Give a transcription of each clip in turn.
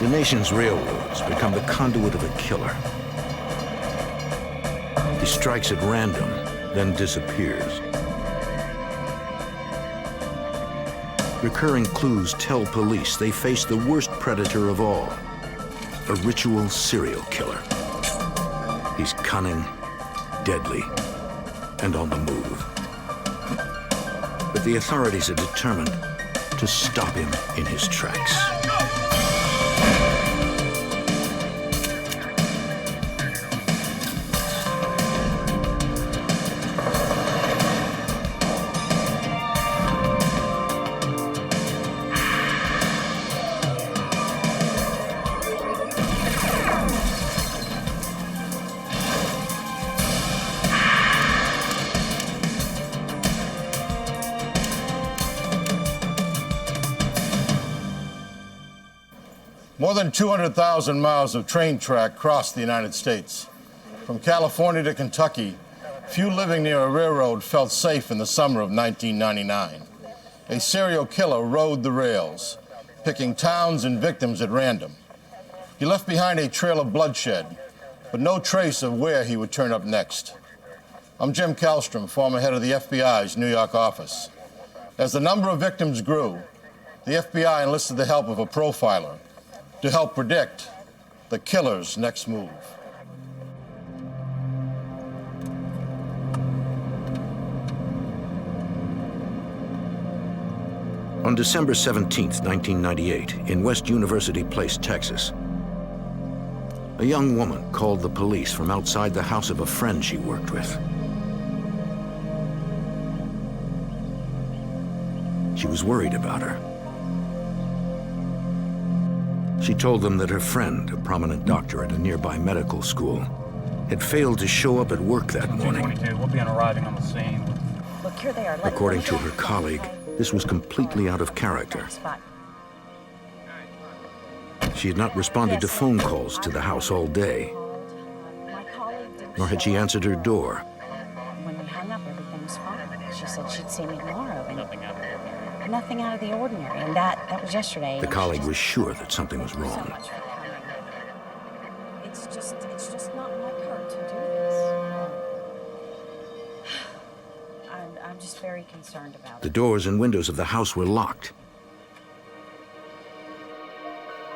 The nation's railroads become the conduit of a killer. He strikes at random, then disappears. Recurring clues tell police they face the worst predator of all, a ritual serial killer. He's cunning, deadly, and on the move. But the authorities are determined to stop him in his tracks. More than 200,000 miles of train track crossed the United States. From California to Kentucky, few living near a railroad felt safe in the summer of 1999. A serial killer rode the rails, picking towns and victims at random. He left behind a trail of bloodshed, but no trace of where he would turn up next. I'm Jim Kallstrom, former head of the FBI's New York office. As the number of victims grew, the FBI enlisted the help of a profiler to help predict the killer's next move. On December 17th, 1998, in West University Place, Texas, a young woman called the police from outside the house of a friend she worked with. She was worried about her. She told them that her friend, a prominent doctor at a nearby medical school, had failed to show up at work that morning. 222, we'll be arriving on the scene. Look, here they are. According to her colleague, this was completely out of character. She had not responded to phone calls to the house all day, nor had she answered her door. When we hung up, everything was fine. She said she'd see me tomorrow. Nothing out of the ordinary, and that was yesterday. The colleague was sure that something was wrong. It's just not like her to do this. I'm just very concerned about it. The doors and windows of the house were locked.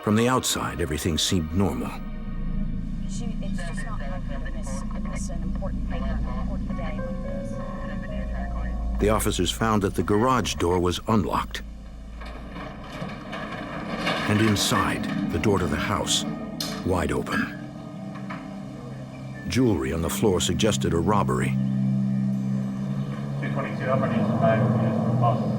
From the outside, everything seemed normal. It's just not like her to miss an important paper on an important day like this. The officers found that the garage door was unlocked. And inside, the door to the house, wide open. Jewelry on the floor suggested a robbery. 222, I'm ready to bag as possible.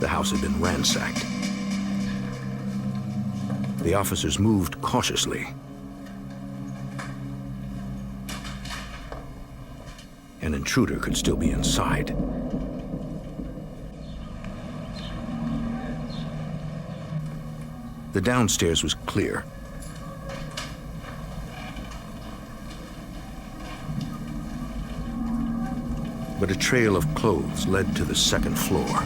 The house had been ransacked. The officers moved cautiously. An intruder could still be inside. The downstairs was clear. But a trail of clothes led to the second floor.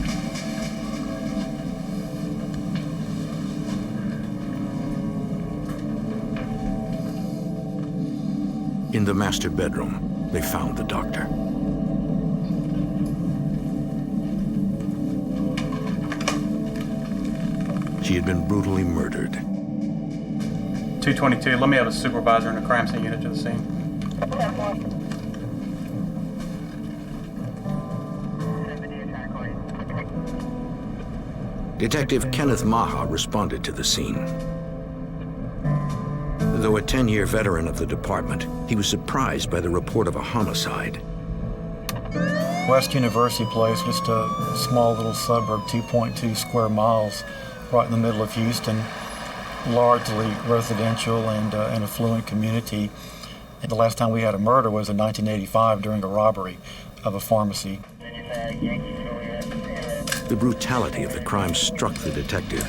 In the master bedroom, they found the doctor. She had been brutally murdered. 222, let me have a supervisor and a crime scene unit to the scene. Detective Kenneth Maha responded to the scene. Though a 10-year veteran of the department, he was surprised by the report of a homicide. West University Place, just a small little suburb, 2.2 square miles, right in the middle of Houston, largely residential and an affluent community. The last time we had a murder was in 1985 during a robbery of a pharmacy. The brutality of the crime struck the detective.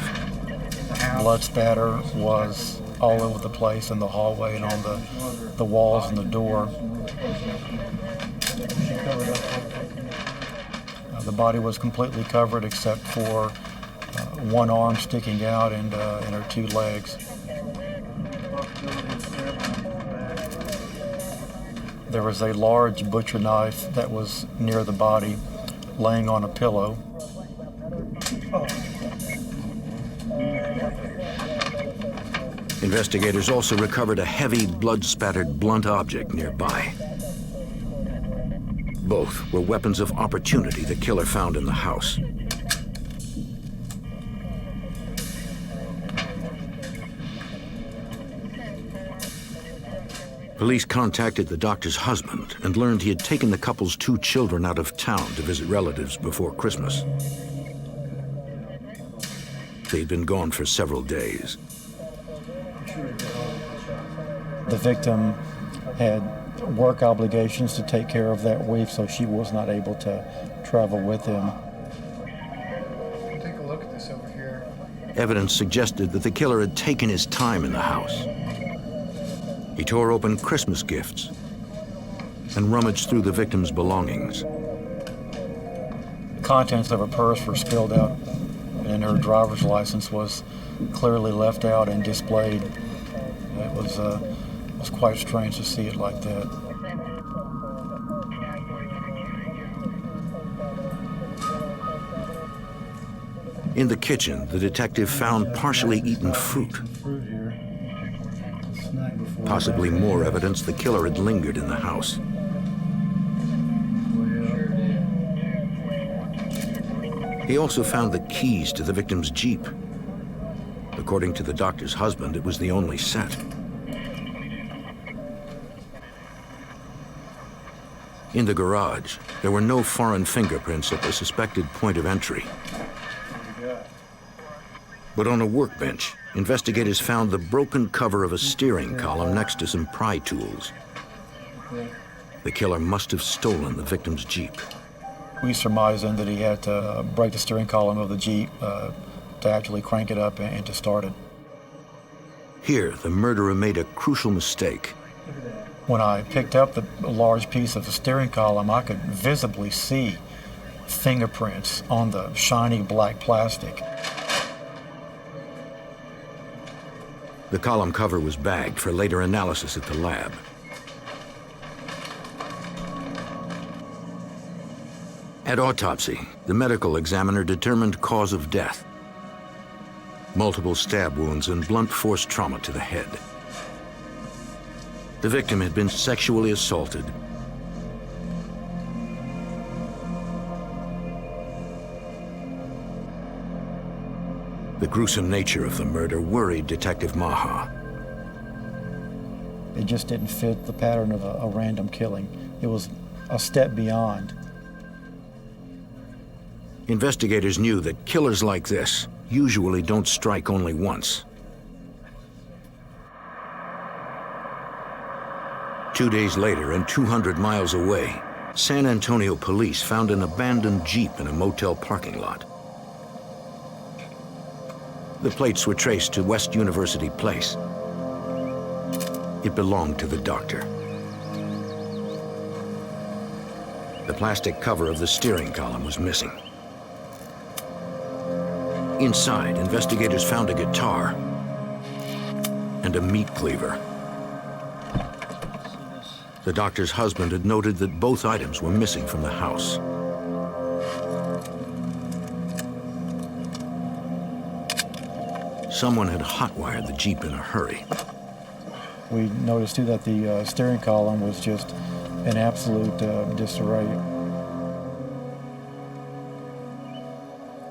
Blood spatter was all over the place in the hallway and on the walls and the door. The body was completely covered except for one arm sticking out and her two legs. There was a large butcher knife that was near the body, laying on a pillow. Investigators also recovered a heavy, blood-spattered blunt object nearby. Both were weapons of opportunity the killer found in the house. Police contacted the doctor's husband and learned he had taken the couple's 2 children out of town to visit relatives before Christmas. They'd been gone for several days. The victim had work obligations to take care of that week, so she was not able to travel with him. Take a look at this over here. Evidence suggested that the killer had taken his time in the house. He tore open Christmas gifts and rummaged through the victim's belongings. Contents of her purse were spilled out, and her driver's license was clearly left out and displayed. It was quite strange to see it like that. In the kitchen, the detective found partially eaten fruit. Possibly more evidence the killer had lingered in the house. He also found the keys to the victim's Jeep. According to the doctor's husband, it was the only set. In the garage, there were no foreign fingerprints at the suspected point of entry. But on a workbench, investigators found the broken cover of a steering column next to some pry tools. The killer must have stolen the victim's Jeep. We surmised then that he had to break the steering column of the Jeep to actually crank it up and to start it. Here, the murderer made a crucial mistake. When I picked up the large piece of the steering column, I could visibly see fingerprints on the shiny black plastic. The column cover was bagged for later analysis at the lab. At autopsy, the medical examiner determined cause of death: multiple stab wounds and blunt force trauma to the head. The victim had been sexually assaulted. The gruesome nature of the murder worried Detective Maha. It just didn't fit the pattern of a random killing. It was a step beyond. Investigators knew that killers like this usually don't strike only once. 2 days later, and 200 miles away, San Antonio police found an abandoned Jeep in a motel parking lot. The plates were traced to West University Place. It belonged to the doctor. The plastic cover of the steering column was missing. Inside, investigators found a guitar and a meat cleaver. The doctor's husband had noted that both items were missing from the house. Someone had hotwired the Jeep in a hurry. We noticed too that the steering column was just in absolute disarray.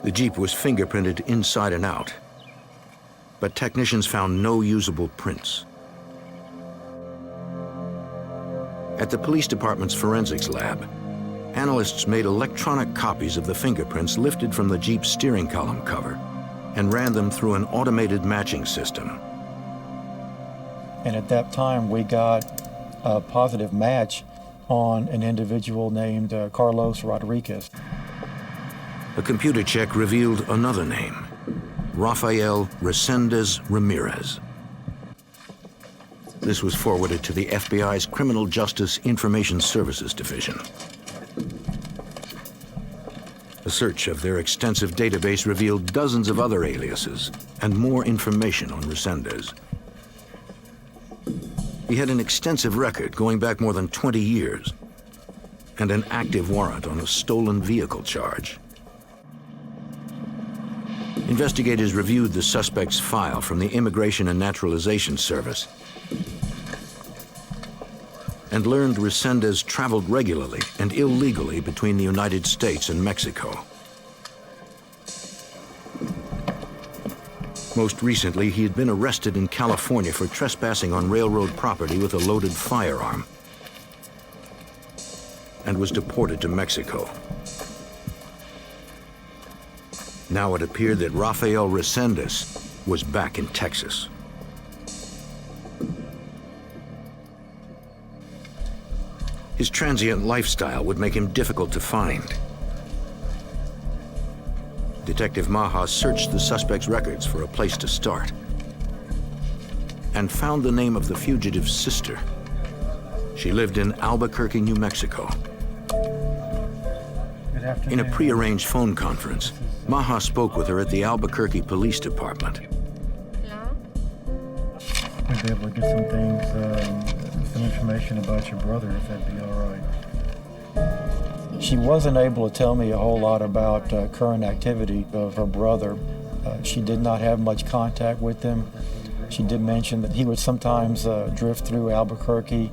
The Jeep was fingerprinted inside and out, but technicians found no usable prints. At the police department's forensics lab, analysts made electronic copies of the fingerprints lifted from the Jeep's steering column cover and ran them through an automated matching system. And at that time, we got a positive match on an individual named Carlos Rodriguez. A computer check revealed another name, Rafael Resendiz Ramirez. This was forwarded to the FBI's Criminal Justice Information Services Division. A search of their extensive database revealed dozens of other aliases and more information on Resendiz. He had an extensive record going back more than 20 years and an active warrant on a stolen vehicle charge. Investigators reviewed the suspect's file from the Immigration and Naturalization Service and learned Resendiz traveled regularly and illegally between the United States and Mexico. Most recently, he had been arrested in California for trespassing on railroad property with a loaded firearm and was deported to Mexico. Now it appeared that Rafael Resendiz was back in Texas. His transient lifestyle would make him difficult to find. Detective Maha searched the suspect's records for a place to start and found the name of the fugitive's sister. She lived in Albuquerque, New Mexico. In a prearranged phone conference, Maha spoke with her at the Albuquerque Police Department. I'd be able to get some things, some information about your brother, if that'd be all right. She wasn't able to tell me a whole lot about current activity of her brother. She did not have much contact with him. She did mention that he would sometimes drift through Albuquerque,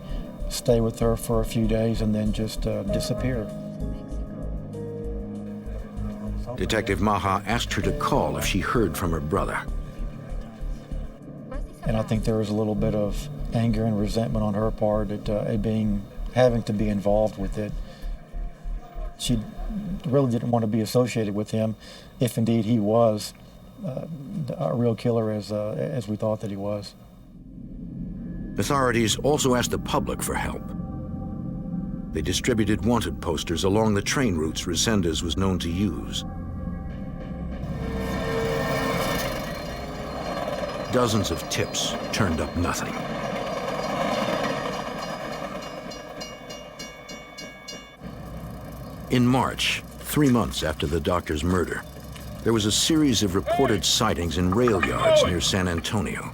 stay with her for a few days, and then just disappear. Detective Maha asked her to call if she heard from her brother. And I think there was a little bit of anger and resentment on her part at having to be involved with it. She really didn't want to be associated with him, if indeed he was a real killer as we thought that he was. Authorities also asked the public for help. They distributed wanted posters along the train routes Resendiz was known to use. Dozens of tips turned up nothing. In March, 3 months after the doctor's murder, there was a series of reported sightings in rail yards near San Antonio.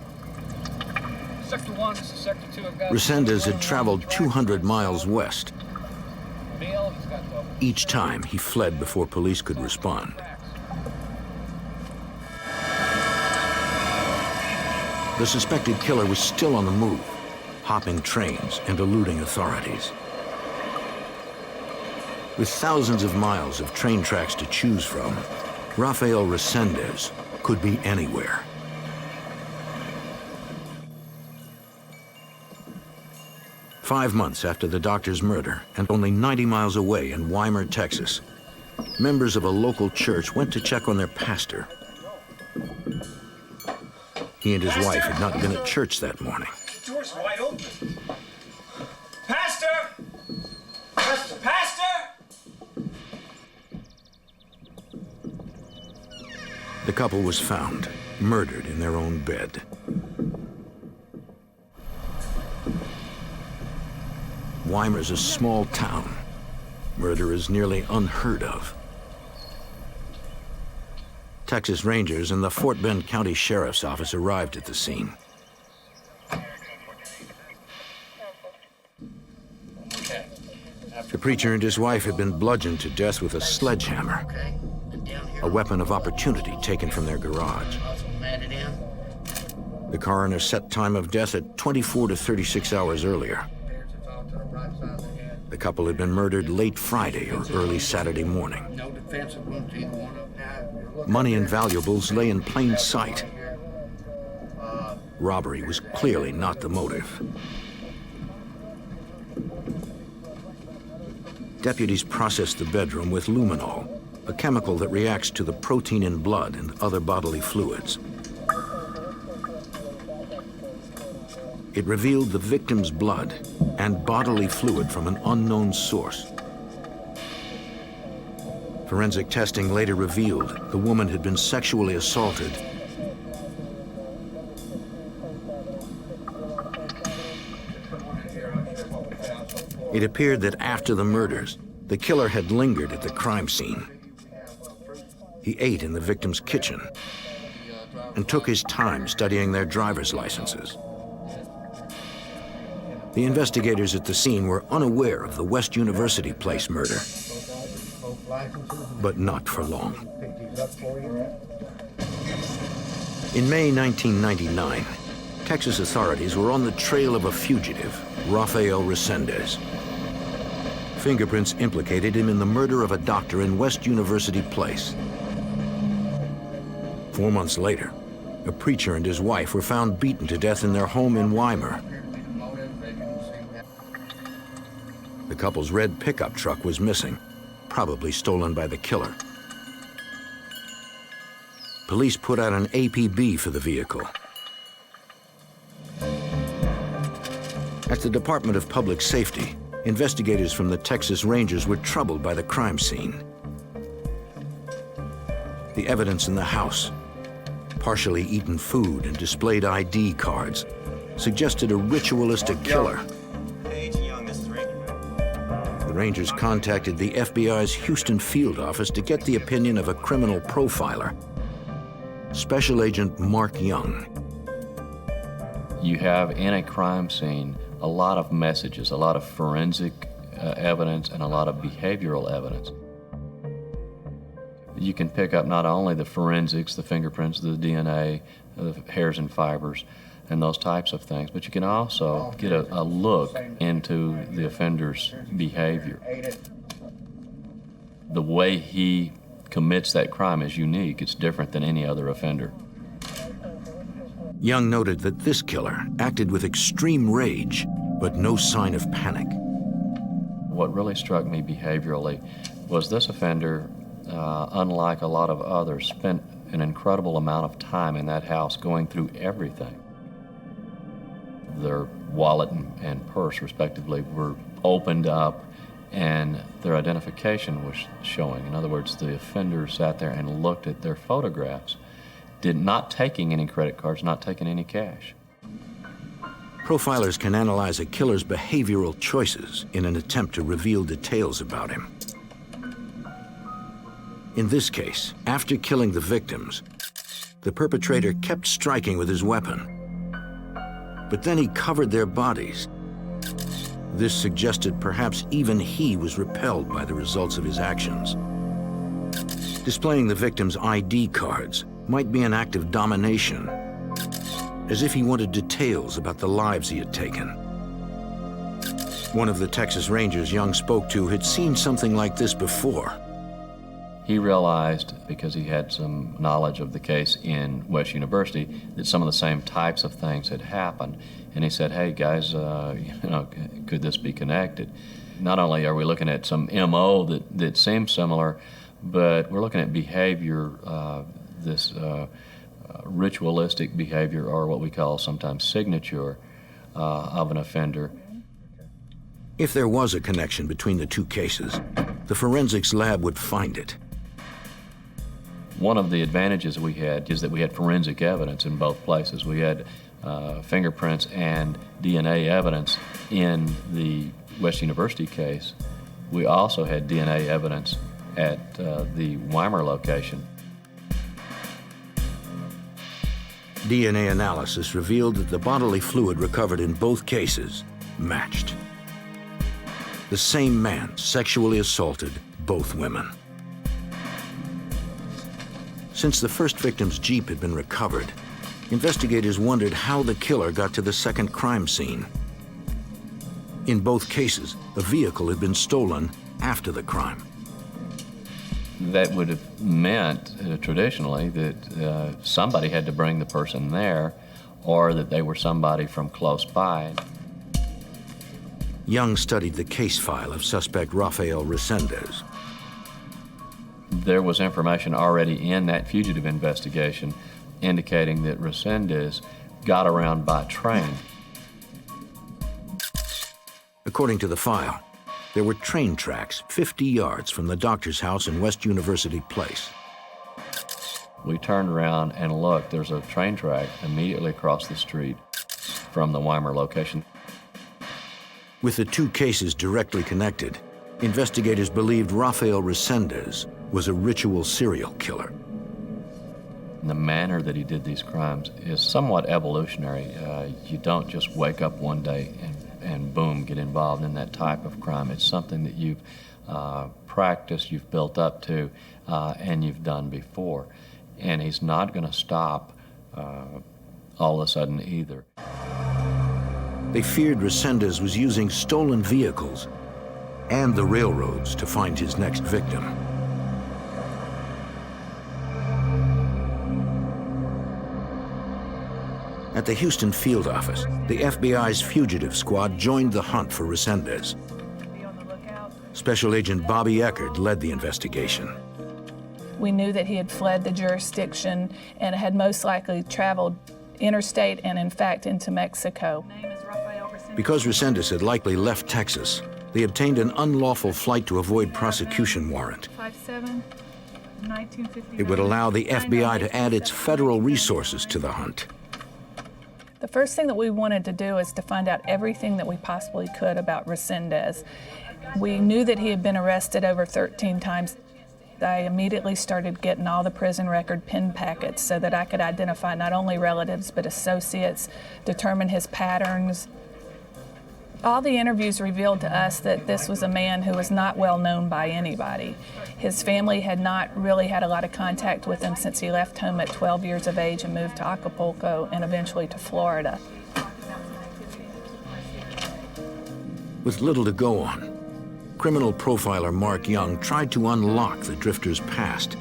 Resendiz had traveled 200 miles west. Each time, he fled before police could respond. The suspected killer was still on the move, hopping trains and eluding authorities. With thousands of miles of train tracks to choose from, Rafael Resendiz could be anywhere. Five months after the doctor's murder, and only 90 miles away in Weimar, Texas, members of a local church went to check on their pastor. He and his wife had not been at church that morning. The door's wide open. Pastor! Pastor! The couple was found, murdered in their own bed. Weimar's a small town. Murder is nearly unheard of. Texas Rangers and the Fort Bend County Sheriff's Office arrived at the scene. The preacher and his wife had been bludgeoned to death with a sledgehammer, a weapon of opportunity taken from their garage. The coroner set time of death at 24 to 36 hours earlier. The couple had been murdered late Friday or early Saturday morning. Money and valuables lay in plain sight. Robbery was clearly not the motive. Deputies processed the bedroom with luminol, a chemical that reacts to the protein in blood and other bodily fluids. It revealed the victim's blood and bodily fluid from an unknown source. Forensic testing later revealed the woman had been sexually assaulted. It appeared that after the murders, the killer had lingered at the crime scene. He ate in the victim's kitchen and took his time studying their driver's licenses. The investigators at the scene were unaware of the West University Place murder, but not for long. In May 1999, Texas authorities were on the trail of a fugitive, Rafael Resendiz. Fingerprints implicated him in the murder of a doctor in West University Place. 4 months later, a preacher and his wife were found beaten to death in their home in Weimar. The couple's red pickup truck was missing, probably stolen by the killer. Police put out an APB for the vehicle. At the Department of Public Safety, investigators from the Texas Rangers were troubled by the crime scene. The evidence in the house, partially eaten food and displayed ID cards, suggested a ritualistic killer. The Rangers contacted the FBI's Houston field office to get the opinion of a criminal profiler, Special Agent Mark Young. You have in a crime scene a lot of messages, a lot of forensic evidence, and a lot of behavioral evidence. You can pick up not only the forensics, the fingerprints, the DNA, the hairs and fibers, and those types of things, but you can also get a look into the offender's behavior. The way he commits that crime is unique. It's different than any other offender. Young noted that this killer acted with extreme rage, but no sign of panic. What really struck me behaviorally was this offender, unlike a lot of others, spent an incredible amount of time in that house going through everything. Their wallet and purse, respectively, were opened up, and their identification was showing. In other words, the offender sat there and looked at their photographs, not taking any credit cards, not taking any cash. Profilers can analyze a killer's behavioral choices in an attempt to reveal details about him. In this case, after killing the victims, the perpetrator kept striking with his weapon. But then he covered their bodies. This suggested perhaps even he was repelled by the results of his actions. Displaying the victim's ID cards might be an act of domination, as if he wanted details about the lives he had taken. One of the Texas Rangers Young spoke to had seen something like this before. He realized, because he had some knowledge of the case in West University, that some of the same types of things had happened. And he said, hey guys, could this be connected? Not only are we looking at some MO that seems similar, but we're looking at behavior, this ritualistic behavior, or what we call sometimes signature of an offender. If there was a connection between the two cases, the forensics lab would find it. One of the advantages we had is that we had forensic evidence in both places. We had fingerprints and DNA evidence in the West University case. We also had DNA evidence at the Weimar location. DNA analysis revealed that the bodily fluid recovered in both cases matched. The same man sexually assaulted both women. Since the first victim's Jeep had been recovered, investigators wondered how the killer got to the second crime scene. In both cases, the vehicle had been stolen after the crime. That would have meant, traditionally, that somebody had to bring the person there, or that they were somebody from close by. Young studied the case file of suspect Rafael Resendiz. There was information already in that fugitive investigation indicating that Resendiz got around by train. According to the file, there were train tracks 50 yards from the doctor's house in West University Place. We turned around and looked. There's a train track immediately across the street from the Weimar location. With the two cases directly connected, investigators believed Rafael Resendiz was a ritual serial killer. The manner that he did these crimes is somewhat evolutionary. You don't just wake up one day and boom, get involved in that type of crime. It's something that you've practiced, you've built up to, and you've done before. And he's not going to stop all of a sudden either. They feared Resendiz was using stolen vehicles and the railroads to find his next victim. At the Houston field office, the FBI's fugitive squad joined the hunt for Resendiz. Special Agent Bobby Eckert led the investigation. We knew that he had fled the jurisdiction and had most likely traveled interstate and, in fact, into Mexico. Because Resendiz had likely left Texas, they obtained an unlawful flight to avoid prosecution warrant. 5/7, 1950. It would allow the FBI to add its federal resources to the hunt. The first thing that we wanted to do is to find out everything that we possibly could about Resendiz. We knew that he had been arrested over 13 times. I immediately started getting all the prison record pin packets so that I could identify not only relatives but associates, determine his patterns. All the interviews revealed to us that this was a man who was not well known by anybody. His family had not really had a lot of contact with him since he left home at 12 years of age and moved to Acapulco and eventually to Florida. With little to go on, criminal profiler Mark Young tried to unlock the drifter's past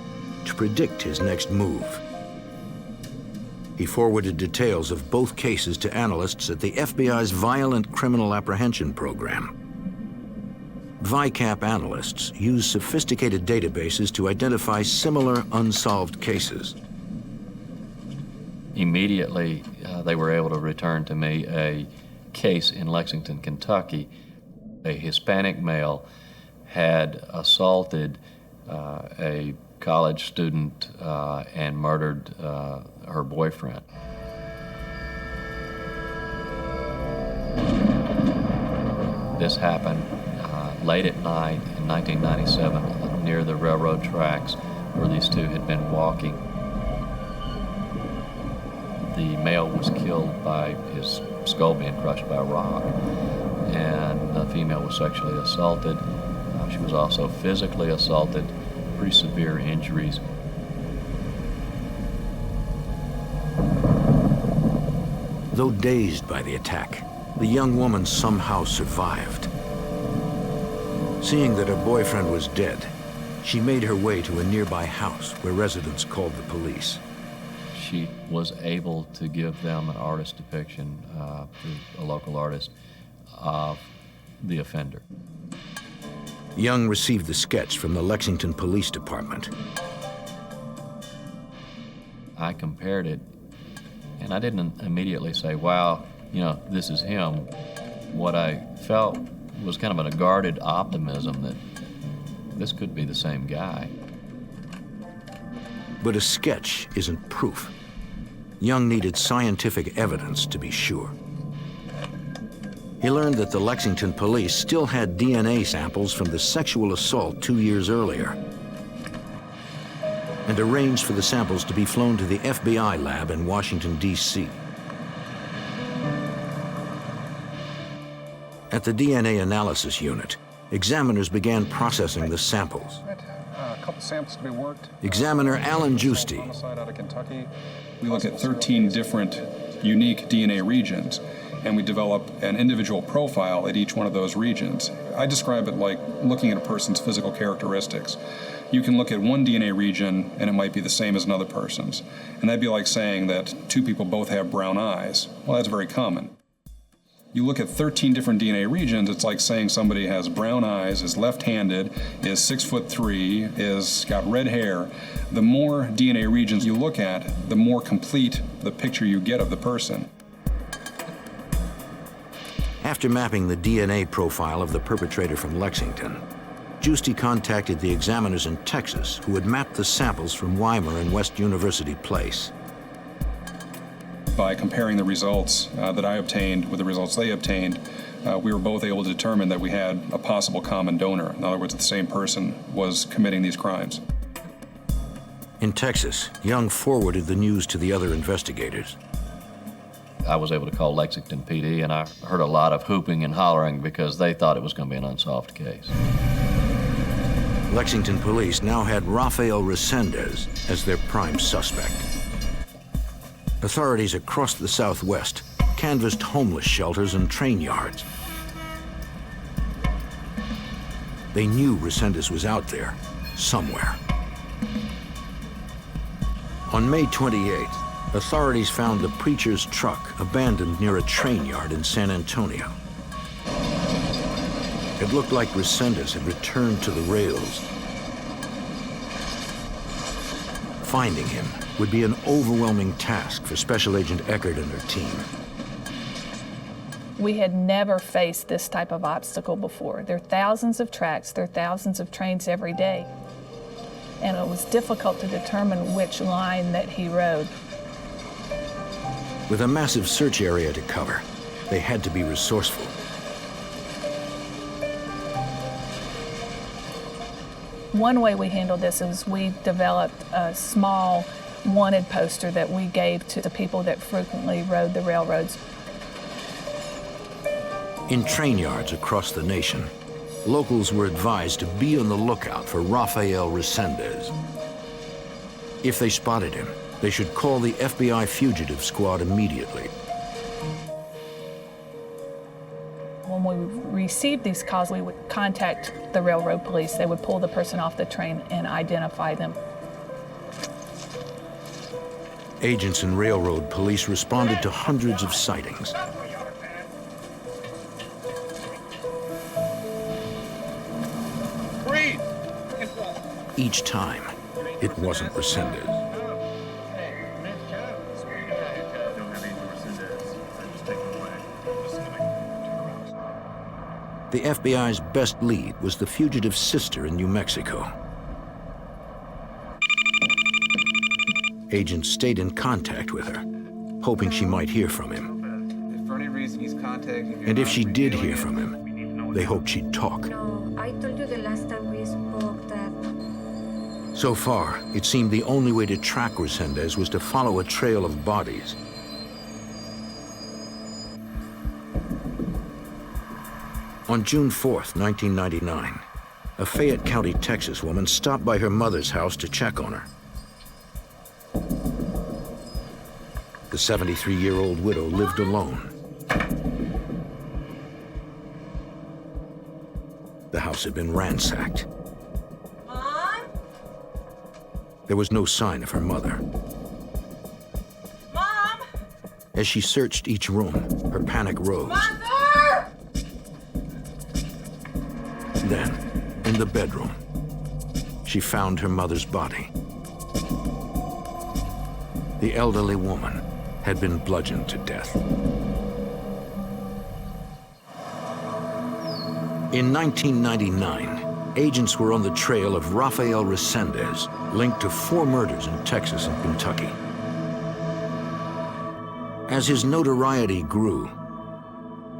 to predict his next move. He forwarded details of both cases to analysts at the FBI's Violent Criminal Apprehension Program. VICAP analysts use sophisticated databases to identify similar unsolved cases. Immediately, they were able to return to me a case in Lexington, Kentucky. A Hispanic male had assaulted a college student and murdered her boyfriend. This happened late at night in 1997 near the railroad tracks where these two had been walking. The male was killed by his skull being crushed by a rock, and the female was sexually assaulted. She was also physically assaulted, pretty severe injuries. Though dazed by the attack, the young woman somehow survived. Seeing that her boyfriend was dead, she made her way to a nearby house where residents called the police. She was able to give them an artist depiction, through a local artist, of the offender. Young received the sketch from the Lexington Police Department. I compared it, and I didn't immediately say, wow, you know, this is him. What I felt was kind of a guarded optimism that this could be the same guy. But a sketch isn't proof. Young needed scientific evidence to be sure. He learned that the Lexington police still had DNA samples from the sexual assault 2 years earlier, and arranged for the samples to be flown to the FBI lab in Washington, D.C. At the DNA analysis unit, examiners began processing the samples. A couple samples to be worked. Examiner Alan Giusti. Out of Kentucky. We look at 13 different unique DNA regions, and we develop an individual profile at each one of those regions. I describe it like looking at a person's physical characteristics. You can look at one DNA region and it might be the same as another person's. And that'd be like saying that two people both have brown eyes. Well, that's very common. You look at 13 different DNA regions, it's like saying somebody has brown eyes, is left-handed, is 6'3", is got red hair. The more DNA regions you look at, the more complete the picture you get of the person. After mapping the DNA profile of the perpetrator from Lexington, Giusti contacted the examiners in Texas who had mapped the samples from Weimar and West University Place. By comparing the results that I obtained with the results they obtained, we were both able to determine that we had a possible common donor. In other words, the same person was committing these crimes. In Texas, Young forwarded the news to the other investigators. I was able to call Lexington PD, and I heard a lot of hooping and hollering because they thought it was going to be an unsolved case. Lexington police now had Rafael Resendiz as their prime suspect. Authorities across the Southwest canvassed homeless shelters and train yards. They knew Resendiz was out there, somewhere. On May 28th, authorities found the preacher's truck abandoned near a train yard in San Antonio. It looked like Resendiz had returned to the rails. Finding him would be an overwhelming task for Special Agent Eckert and her team. We had never faced this type of obstacle before. There are thousands of tracks, there are thousands of trains every day. And it was difficult to determine which line that he rode. With a massive search area to cover, they had to be resourceful. One way we handled this is we developed a small wanted poster that we gave to the people that frequently rode the railroads. In train yards across the nation, locals were advised to be on the lookout for Rafael Resendiz. If they spotted him, they should call the FBI fugitive squad immediately. When we received these calls, we would contact the railroad police. They would pull the person off the train and identify them. Agents and railroad police responded to hundreds of sightings. Each time, it wasn't Resendiz. The FBI's best lead was the fugitive's sister in New Mexico. Agents stayed in contact with her, hoping she might hear from him. If for any reason he's contacting you, And if she did hear from him, they hoped she'd talk. No, I told you the last time we spoke that So far, it seemed the only way to track Resendiz was to follow a trail of bodies. On June 4th, 1999, a Fayette County, Texas woman stopped by her mother's house to check on her. The 73-year-old widow lived alone. The house had been ransacked. Mom? There was no sign of her mother. Mom? As she searched each room, her panic rose. Mother! Then, in the bedroom, she found her mother's body. The elderly woman had been bludgeoned to death. In 1999, agents were on the trail of Rafael Resendiz, linked to 4 murders in Texas and Kentucky. As his notoriety grew,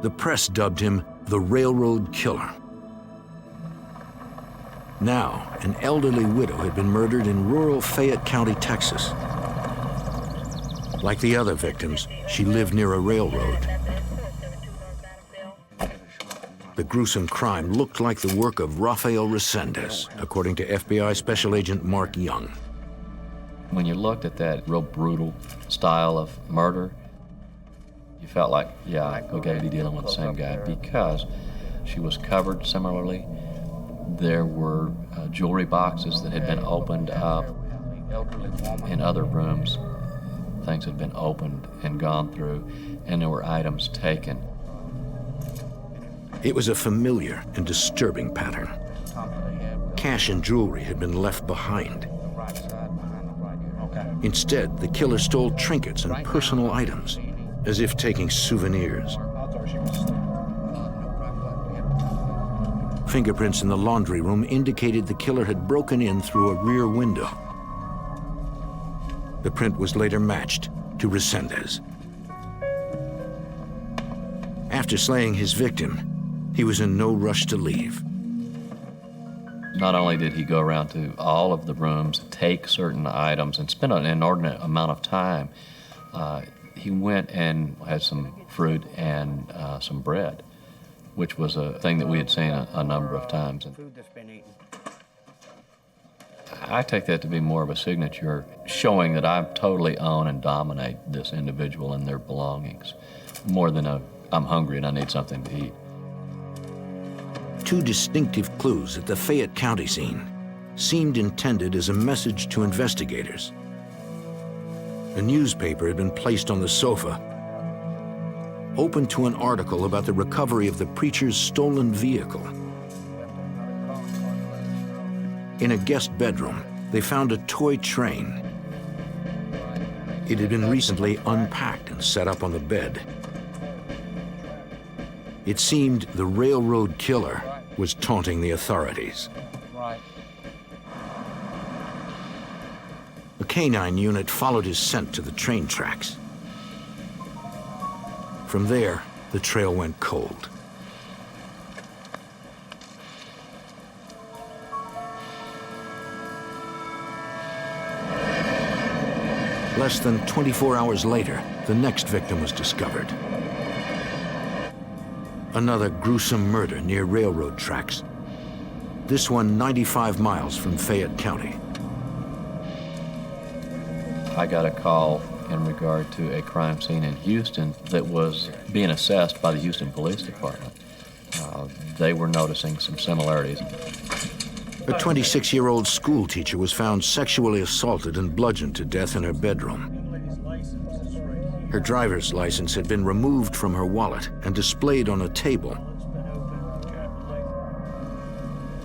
the press dubbed him the Railroad Killer. Now, an elderly widow had been murdered in rural Fayette County, Texas. Like the other victims, she lived near a railroad. The gruesome crime looked like the work of Rafael Resendiz, according to FBI Special Agent Mark Young. When you looked at that real brutal style of murder, you felt like, yeah, we got to be dealing with the same guy, because she was covered similarly. There were jewelry boxes that had been opened up in other rooms. Things had been opened and gone through, and there were items taken. It was a familiar and disturbing pattern. Cash and jewelry had been left behind. Instead, the killer stole trinkets and personal items, as if taking souvenirs. Fingerprints in the laundry room indicated the killer had broken in through a rear window. The print was later matched to Resendiz. After slaying his victim, he was in no rush to leave. Not only did he go around to all of the rooms, take certain items, and spend an inordinate amount of time, he went and had some fruit and some bread, which was a thing that we had seen a number of times. I take that to be more of a signature, showing that I totally own and dominate this individual and their belongings, more than I'm hungry and I need something to eat. Two distinctive clues at the Fayette County scene seemed intended as a message to investigators. A newspaper had been placed on the sofa, open to an article about the recovery of the preacher's stolen vehicle. In a guest bedroom, they found a toy train. It had been recently unpacked and set up on the bed. It seemed the railroad killer was taunting the authorities. Right. A canine unit followed his scent to the train tracks. From there, the trail went cold. Less than 24 hours later, the next victim was discovered. Another gruesome murder near railroad tracks. This one 95 miles from Fayette County. I got a call in regard to a crime scene in Houston that was being assessed by the Houston Police Department. They were noticing some similarities. A 26-year-old school teacher was found sexually assaulted and bludgeoned to death in her bedroom. Her driver's license had been removed from her wallet and displayed on a table.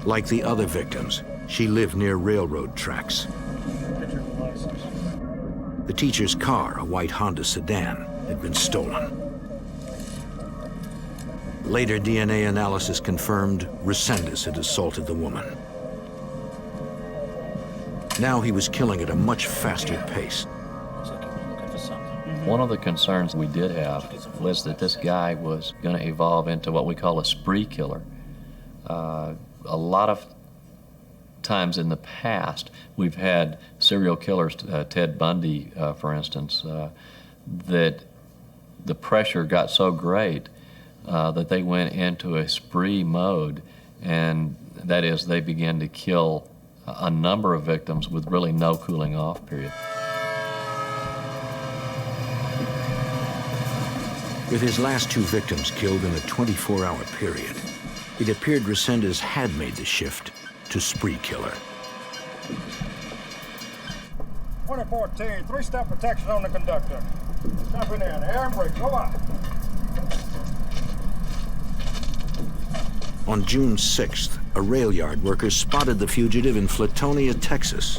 Like the other victims, she lived near railroad tracks. The teacher's car, a white Honda sedan, had been stolen. Later DNA analysis confirmed Resendiz had assaulted the woman. Now he was killing at a much faster pace. One of the concerns we did have was that this guy was going to evolve into what we call a spree killer. A lot of times in the past, we've had serial killers, Ted Bundy, for instance, that the pressure got so great that they went into a spree mode, and that is they began to kill a number of victims with really no cooling off period. With his last two victims killed in a 24-hour period, it appeared Resendiz had made the shift to spree killer. 2014, three-step protection on the conductor. Stepping in, air and brake, go out. On June 6th, a rail yard worker spotted the fugitive in Flatonia, Texas,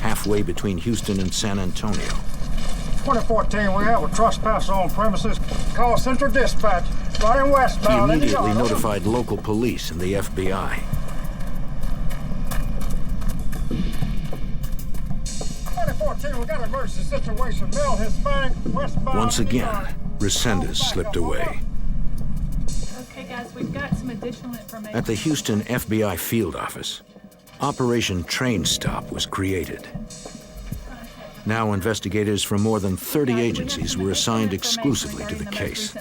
halfway between Houston and San Antonio. 2014, we have a trespass on premises. Call Central Dispatch, running westbound. He immediately notified local police and the FBI. 2014, we got an emergency situation. Mill Hispanic, westbound. Once again, Resendiz slipped away. Okay, guys, we've got some additional information. At the Houston FBI field office, Operation Train Stop was created. Now investigators from more than 30 agencies were assigned exclusively to the case.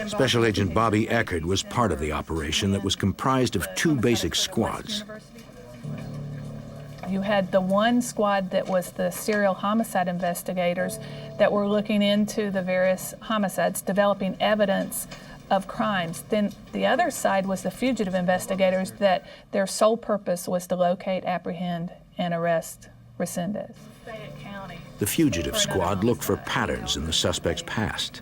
Special Agent Bobby Eckert was part of the operation that was comprised of two basic squads. You had the one squad that was the serial homicide investigators that were looking into the various homicides, developing evidence of crimes. Then the other side was the fugitive investigators that their sole purpose was to locate, apprehend, and arrest Resendiz. The fugitive squad looked for patterns in the suspect's past.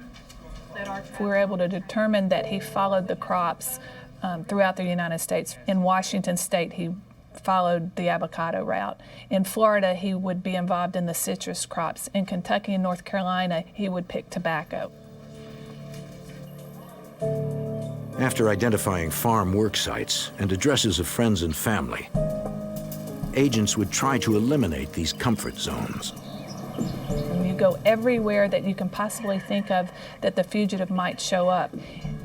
We were able to determine that he followed the crops throughout the United States. In Washington State, he followed the avocado route. In Florida, he would be involved in the citrus crops. In Kentucky and North Carolina, he would pick tobacco. After identifying farm work sites and addresses of friends and family, agents would try to eliminate these comfort zones. You go everywhere that you can possibly think of that the fugitive might show up.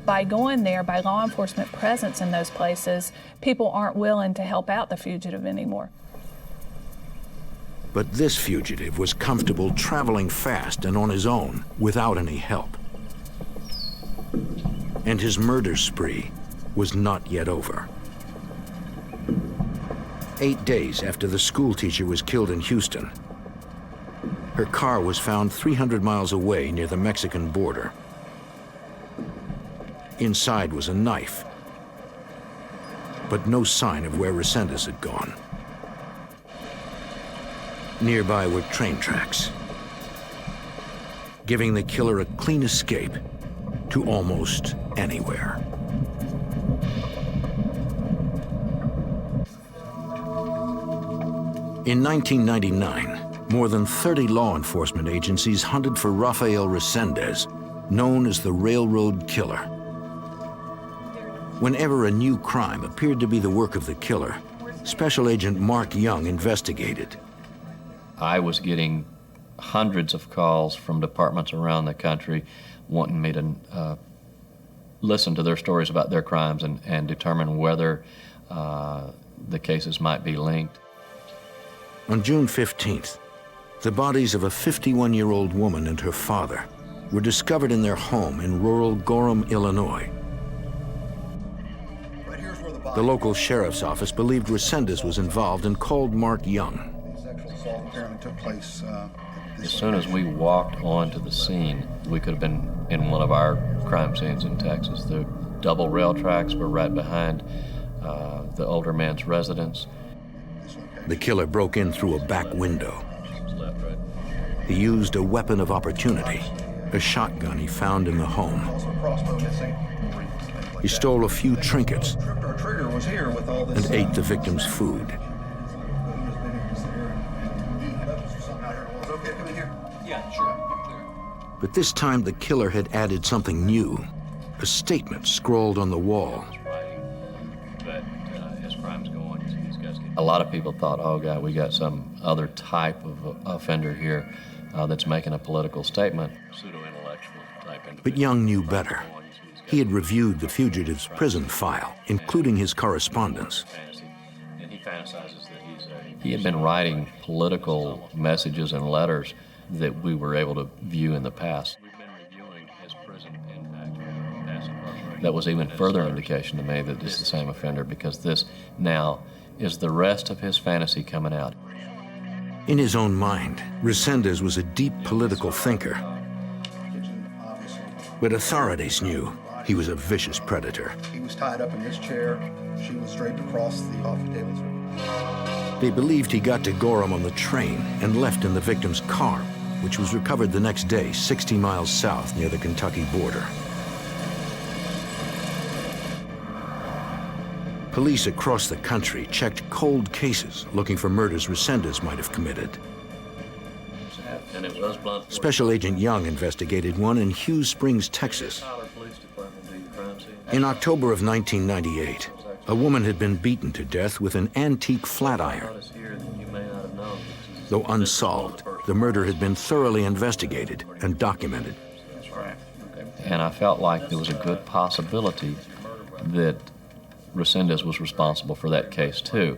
By going there, by law enforcement presence in those places, people aren't willing to help out the fugitive anymore. But this fugitive was comfortable traveling fast and on his own without any help. And his murder spree was not yet over. 8 days after the school teacher was killed in Houston, her car was found 300 miles away near the Mexican border. Inside was a knife, but no sign of where Resendiz had gone. Nearby were train tracks, giving the killer a clean escape to almost anywhere. In 1999, more than 30 law enforcement agencies hunted for Rafael Resendiz, known as the Railroad Killer. Whenever a new crime appeared to be the work of the killer, Special Agent Mark Young investigated. I was getting hundreds of calls from departments around the country wanting me to listen to their stories about their crimes and determine whether the cases might be linked. On June 15th, the bodies of a 51-year-old woman and her father were discovered in their home in rural Gorham, Illinois. The local sheriff's office believed Resendiz was involved and called Mark Young. As soon as we walked onto the scene, we could have been in one of our crime scenes in Texas. The double rail tracks were right behind the older man's residence. The killer broke in through a back window. He used a weapon of opportunity, a shotgun he found in the home. He stole a few trinkets and ate the victim's food. But this time the killer had added something new, a statement scrawled on the wall. A lot of people thought, oh God, we got some other type of offender here that's making a political statement. But Young knew better. He had reviewed the fugitive's prison file, including his correspondence. He had been writing political messages and letters that we were able to view in the past. That was even further indication to me that this is the same offender, because this now is the rest of his fantasy coming out. In his own mind, Resendiz was a deep political thinker. But authorities knew he was a vicious predator. He was tied up in this chair. She was draped across the coffee table. They believed he got to Gorham on the train and left in the victim's car, which was recovered the next day 60 miles south near the Kentucky border. Police across the country checked cold cases looking for murders Resendiz might have committed. Special Agent Young investigated one in Hughes Springs, Texas. In October of 1998, a woman had been beaten to death with an antique flat iron. Though unsolved, the murder had been thoroughly investigated and documented. And I felt like there was a good possibility that Resendiz was responsible for that case too.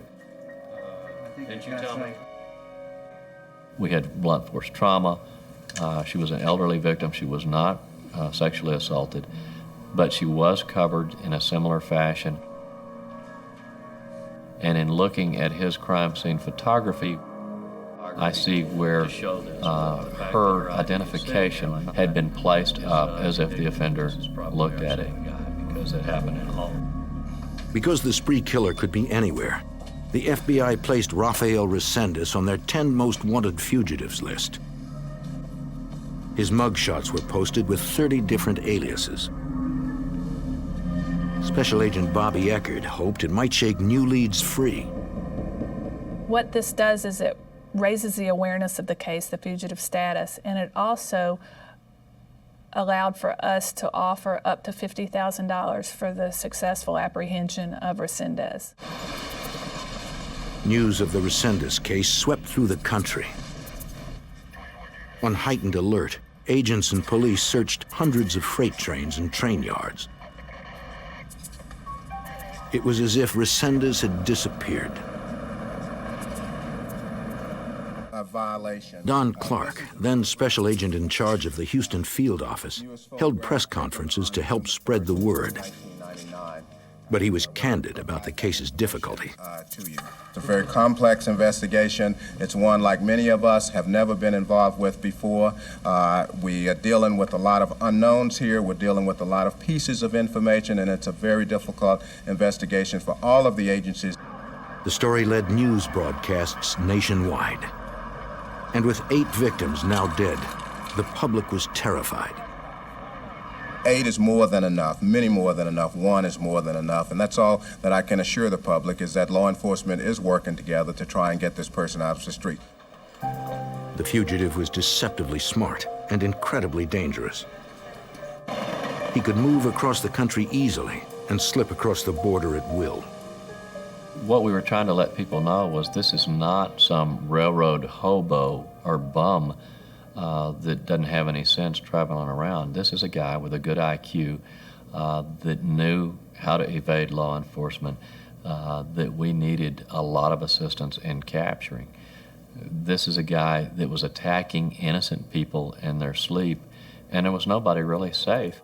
Didn't you tell me? We had blunt force trauma. She was an elderly victim. She was not sexually assaulted, but she was covered in a similar fashion. And in looking at his crime scene photography, I see where her identification had been placed up as if the offender looked at it, because it happened at home. Because the spree killer could be anywhere, the FBI placed Rafael Resendiz on their 10 most wanted fugitives list. His mugshots were posted with 30 different aliases. Special Agent Bobby Eckert hoped it might shake new leads free. What this does is it raises the awareness of the case, the fugitive status, and it also allowed for us to offer up to $50,000 for the successful apprehension of Resendiz. News of the Resendiz case swept through the country. On heightened alert, agents and police searched hundreds of freight trains and train yards. It was as if Resendiz had disappeared. A violation. Don Clark, then special agent in charge of the Houston field office, held press conferences to help spread the word. But he was candid about the case's difficulty. It's a very complex investigation. It's one like many of us have never been involved with before. We are dealing with a lot of unknowns here. We're dealing with a lot of pieces of information, and it's a very difficult investigation for all of the agencies. The story led news broadcasts nationwide. And with 8 victims now dead, the public was terrified. 8 is more than enough, many more than enough. 1 is more than enough. And that's all that I can assure the public, is that law enforcement is working together to try and get this person out of the street. The fugitive was deceptively smart and incredibly dangerous. He could move across the country easily and slip across the border at will. What we were trying to let people know was this is not some railroad hobo or bum that doesn't have any sense traveling around. This is a guy with a good IQ that knew how to evade law enforcement, that we needed a lot of assistance in capturing. This is a guy that was attacking innocent people in their sleep, and there was nobody really safe.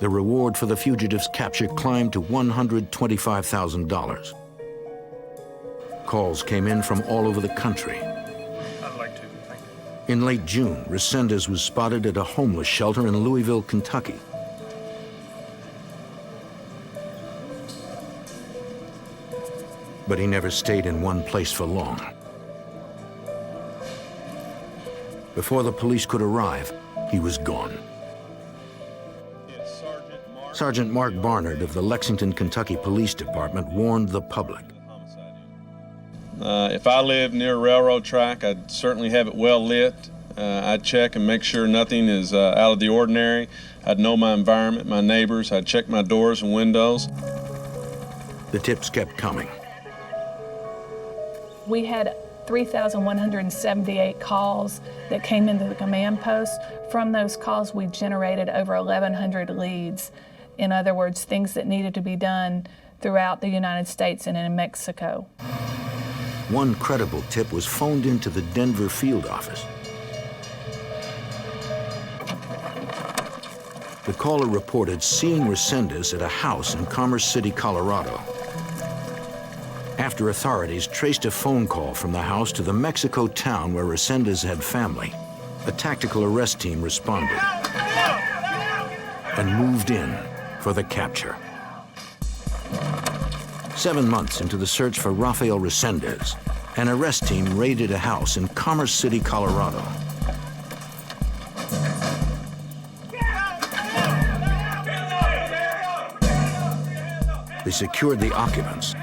The reward for the fugitive's capture climbed to $125,000. Calls came in from all over the country. I'd like to, thank you. In late June, Resendiz was spotted at a homeless shelter in Louisville, Kentucky. But he never stayed in one place for long. Before the police could arrive, he was gone. Sergeant Mark Barnard of the Lexington, Kentucky Police Department warned the public. If I lived near a railroad track, I'd certainly have it well lit. I'd check and make sure nothing is out of the ordinary. I'd know my environment, my neighbors. I'd check my doors and windows. The tips kept coming. We had 3,178 calls that came into the command post. From those calls, we generated over 1,100 leads. In other words, things that needed to be done throughout the United States and in Mexico. One credible tip was phoned into the Denver field office. The caller reported seeing Resendiz at a house in Commerce City, Colorado. After authorities traced a phone call from the house to the Mexico town where Resendiz had family, a tactical arrest team responded and moved in for the capture. 7 months into the search for Rafael Resendiz, an arrest team raided a house in Commerce City, Colorado. They secured the occupants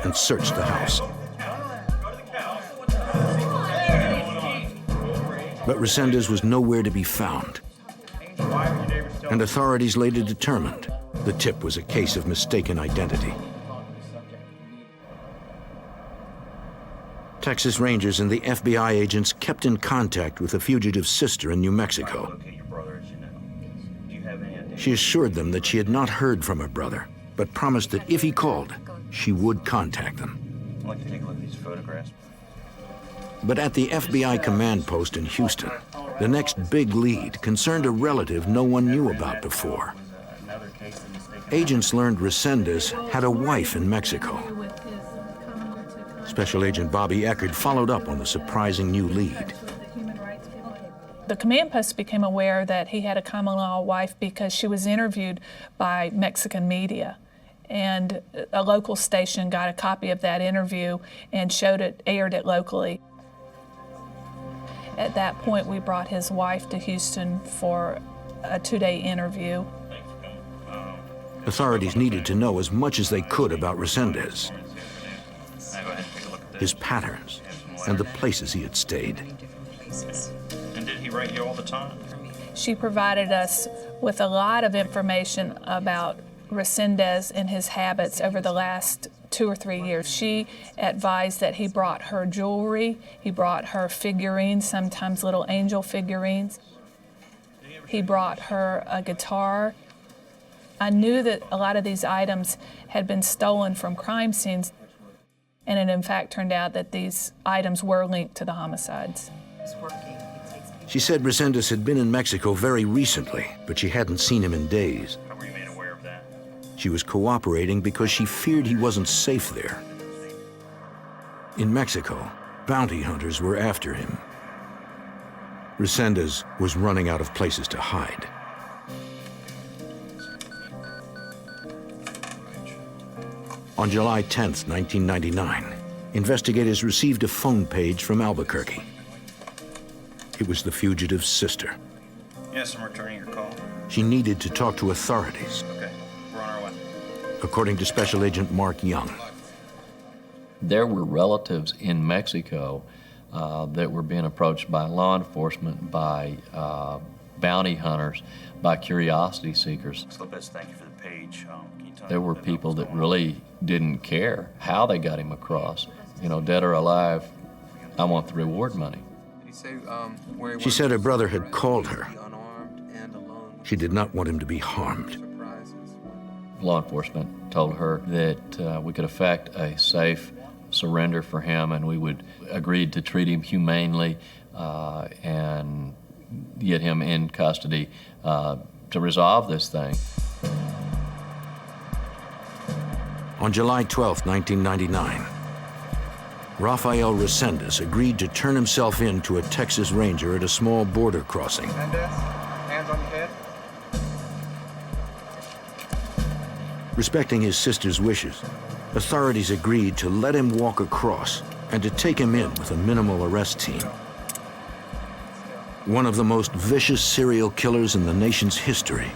and searched the house. But Resendiz was nowhere to be found. And authorities later determined the tip was a case of mistaken identity. Texas Rangers and the FBI agents kept in contact with the fugitive's sister in New Mexico. She assured them that she had not heard from her brother, but promised that if he called, she would contact them. I'd like to take a look at these photographs. But at the FBI command post in Houston, the next big lead concerned a relative no one knew about before. Agents learned Resendiz had a wife in Mexico. Special Agent Bobby Eckert followed up on the surprising new lead. The command post became aware that he had a common-law wife because she was interviewed by Mexican media. And a local station got a copy of that interview and aired it locally. At that point, we brought his wife to Houston for a 2-day interview. Authorities needed to know as much as they could about Resendiz, his patterns, and the places he had stayed. And did he write you all the time? She provided us with a lot of information about Resendiz and his habits over the last 2 or 3 years. She advised that he brought her jewelry, he brought her figurines, sometimes little angel figurines. He brought her a guitar. I knew that a lot of these items had been stolen from crime scenes, and it in fact turned out that these items were linked to the homicides. She said Resendiz had been in Mexico very recently, but she hadn't seen him in days. How were you made aware of that? She was cooperating because she feared he wasn't safe there. In Mexico, bounty hunters were after him. Resendiz was running out of places to hide. On July 10th, 1999, investigators received a phone page from Albuquerque. It was the fugitive's sister. Yes, I'm returning your call. She needed to talk to authorities, Okay, we're on our way. according to Special Agent Mark Young. There were relatives in Mexico that were being approached by law enforcement, by bounty hunters, by curiosity seekers. Lopez, thank you for the page. Can you tell me There a were little bit people about that what's going on? really didn't care how they got him across. You know, dead or alive, I want the reward money. Did he say where he She was? said her brother had called her. Unarmed and alone. She did not want him to be harmed. Surprises. Law enforcement told her that we could effect a safe surrender for him, and we would agree to treat him humanely and get him in custody to resolve this thing. On July 12, 1999, Rafael Resendiz agreed to turn himself in to a Texas Ranger at a small border crossing. Mendez, hands on your head. Respecting his sister's wishes, authorities agreed to let him walk across and to take him in with a minimal arrest team. One of the most vicious serial killers in the nation's history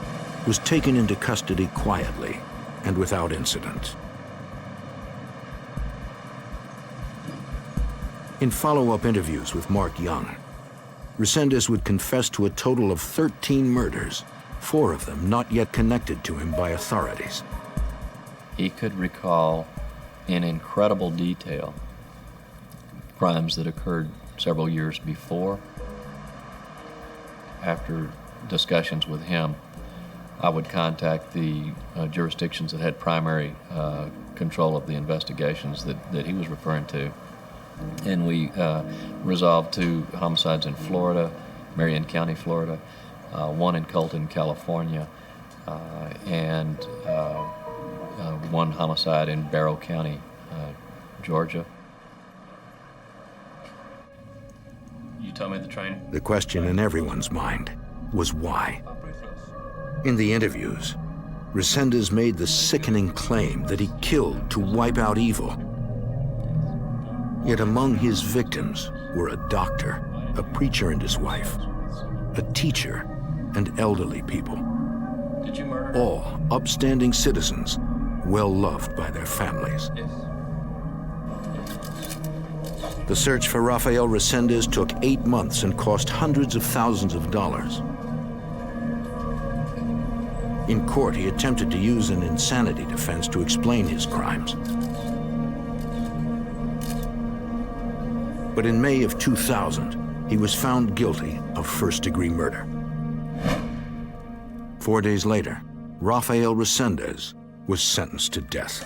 was taken into custody quietly and without incident. In follow-up interviews with Mark Young, Resendiz would confess to a total of 13 murders, 4 of them not yet connected to him by authorities. He could recall in incredible detail crimes that occurred several years before. After discussions with him, I would contact the jurisdictions that had primary control of the investigations that he was referring to. And we resolved 2 homicides in Florida, Marion County, Florida, 1 in Colton, California, and 1 homicide in Barrow County, Georgia. You tell me the train. The question in everyone's mind was why. In the interviews, Resendiz made the sickening claim that he killed to wipe out evil. Yet among his victims were a doctor, a preacher and his wife, a teacher, and elderly people. Did you murder her? All upstanding citizens, well-loved by their families. Yes. The search for Rafael Resendiz took 8 months and cost hundreds of thousands of dollars. In court, he attempted to use an insanity defense to explain his crimes. But in May of 2000, he was found guilty of first-degree murder. 4 days later, Rafael Resendiz was sentenced to death.